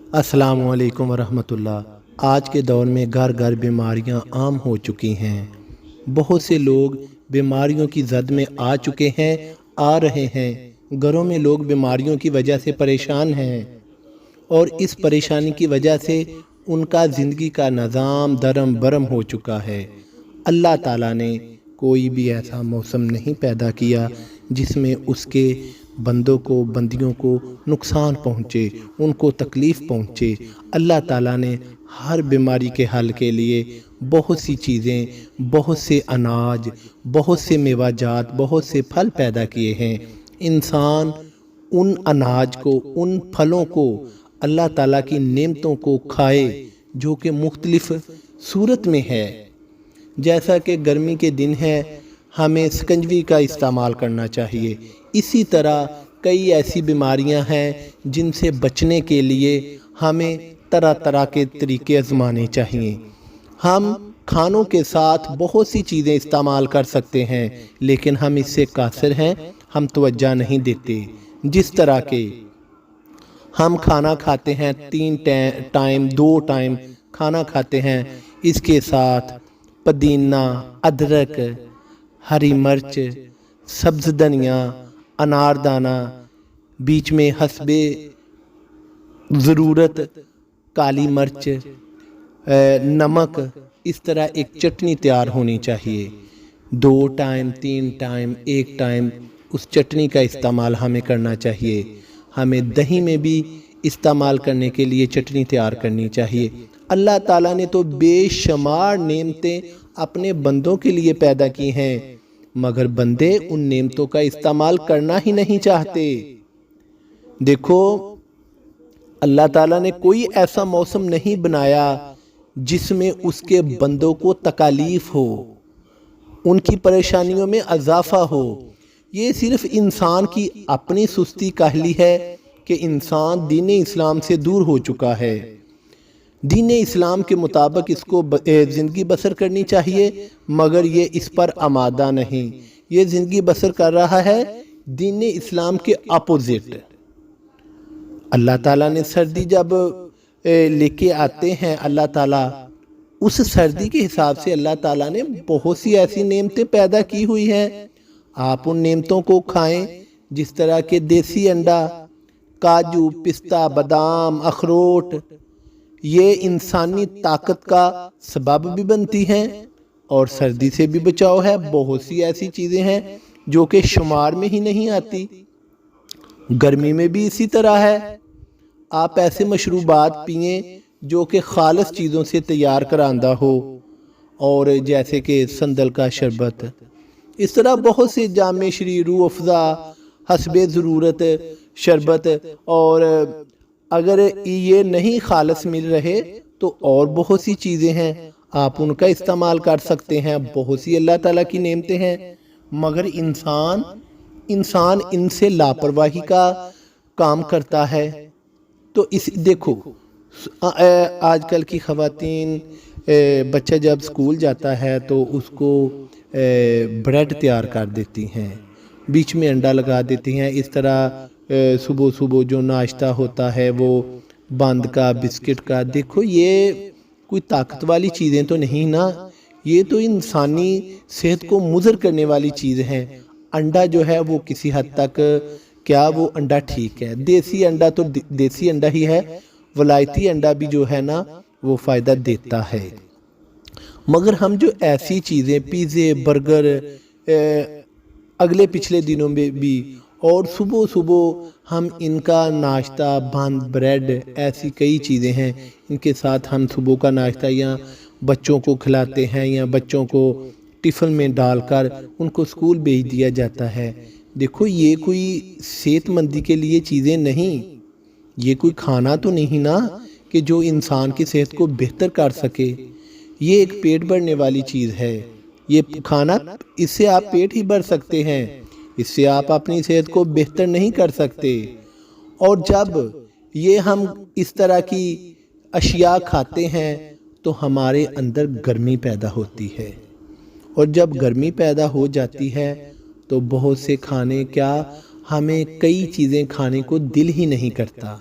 अस्सलाम वालेकुम वरहमतुल्लाह। आज के दौर में घर घर बीमारियां आम हो चुकी हैं। बहुत से लोग बीमारियों की जद में आ चुके हैं, आ रहे हैं। घरों में लोग बीमारियों की वजह से परेशान हैं और इस परेशानी की वजह से उनका ज़िंदगी का निज़ाम दरम बरम हो चुका है। अल्लाह ताला ने कोई भी ऐसा मौसम नहीं पैदा किया जिसमें उसके बंदों को बंदियों को नुकसान पहुँचे, उनको तकलीफ़ पहुँचे। अल्लाह ताला ने हर बीमारी के हल के लिए बहुत सी चीज़ें, बहुत से अनाज, बहुत से मेवाजात, बहुत से फल पैदा किए हैं। इंसान उन अनाज को, उन फलों को, अल्लाह ताला की नेमतों को खाए जो कि मुख्तलिफ़ सूरत में है। जैसा कि गर्मी के दिन है, हमें शिकंजवी का इस्तेमाल करना चाहिए। इसी तरह कई ऐसी बीमारियां हैं जिनसे बचने के लिए हमें तरह तरह के तरीके आजमाने चाहिए। हम खानों के साथ बहुत सी चीज़ें इस्तेमाल कर सकते हैं, लेकिन हम इससे कासिर हैं, हम तवज्जो नहीं देते। जिस तरह के हम खाना खाते हैं, 3 टाइम 2 टाइम खाना खाते हैं, इसके साथ पुदीना, अदरक, हरी मिर्च, सब्ज़ धनिया, अनारदाना, बीच में हस्बे ज़रूरत काली मिर्च, नमक, इस तरह एक चटनी तैयार होनी चाहिए। 2 टाइम 3 टाइम 1 टाइम उस चटनी का इस्तेमाल हमें करना चाहिए। हमें दही में भी इस्तेमाल करने के लिए चटनी तैयार करनी चाहिए। अल्लाह ताला ने तो बेशुमार नेमतें अपने बंदों के लिए पैदा की हैं, मगर बंदे उन नेमतों का इस्तेमाल करना ही नहीं चाहते। देखो, अल्लाह ताला ने कोई ऐसा मौसम नहीं बनाया जिसमें उसके बंदों को तकालीफ हो, उनकी परेशानियों में इजाफा हो। ये सिर्फ इंसान की अपनी सुस्ती काहली है कि इंसान दीन इस्लाम से दूर हो चुका है। दीन इस्लाम के मुताबिक इसको ज़िंदगी बसर करनी चाहिए, मगर ये इस पर आमादा नहीं। ये ज़िंदगी बसर कर रहा है दीन इस्लाम के अपोजिट। अल्लाह ताला ने सर्दी जब लेके आते हैं, अल्लाह ताला उस सर्दी के हिसाब से अल्लाह ताला ने बहुत सी ऐसी नेमतें पैदा की हुई हैं। आप उन नेमतों को खाएं, जिस तरह के देसी अंडा, काजू, पिस्ता, बादाम, अखरोट, ये इंसानी ताकत का सबब भी बनती हैं और सर्दी से भी बचाव है। बहुत सी ऐसी चीज़ें हैं जो कि शुमार में ही नहीं आती। गर्मी में भी इसी तरह है। आप ऐसे मशरूबात पिएं जो कि खालिस चीज़ों से तैयार करांदा हो, और जैसे कि संदल का शरबत, इस तरह बहुत से जामे श्री, रूह अफ़ज़ा, हस्बे ज़रूरत शरबत। और अगर ये नहीं खालिस मिल रहे तो और बहुत सी चीज़ें हैं, आप उनका इस्तेमाल कर सकते हैं। बहुत सी अल्लाह ताला की नेमतें हैं, मगर इंसान इनसे लापरवाही का काम करता है। तो इस देखो, आजकल की ख़वातीन, बच्चा जब स्कूल जाता है तो उसको ब्रेड तैयार कर देती हैं, बीच में अंडा लगा देती हैं। इस तरह सुबह सुबह जो नाश्ता होता है वो बंद का, बिस्किट का। देखो, ये कोई ताकत वाली चीज़ें तो नहीं ना, ये तो इंसानी सेहत को मुज़र करने वाली चीज़ हैं। अंडा जो है वो किसी हद तक, क्या वो अंडा ठीक है? देसी अंडा तो देसी अंडा ही है। वलायती अंडा भी जो है ना वो फ़ायदा देता है। मगर हम जो ऐसी चीज़ें, पिज़्ज़े, बर्गर, अगले पिछले दिनों में भी, और सुबह सुबह हम इनका नाश्ता, बंद, ब्रेड, ऐसी कई चीज़ें हैं, इनके साथ हम सुबह का नाश्ता या बच्चों को खिलाते हैं या बच्चों को टिफ़िन में डालकर उनको स्कूल भेज दिया जाता है। देखो, ये कोई सेहतमंदी के लिए चीज़ें नहीं, ये कोई खाना तो नहीं ना कि जो इंसान की सेहत को बेहतर कर सके। ये एक पेट भरने वाली चीज़ है। ये खाना, इससे आप पेट ही भर सकते हैं, इससे आप अपनी सेहत को बेहतर नहीं कर सकते। और जब ये हम इस तरह की अशिया खाते हैं तो हमारे अंदर गर्मी पैदा होती है, और जब गर्मी पैदा हो जाती है तो बहुत से खाने, क्या हमें कई चीज़ें खाने को दिल ही नहीं करता।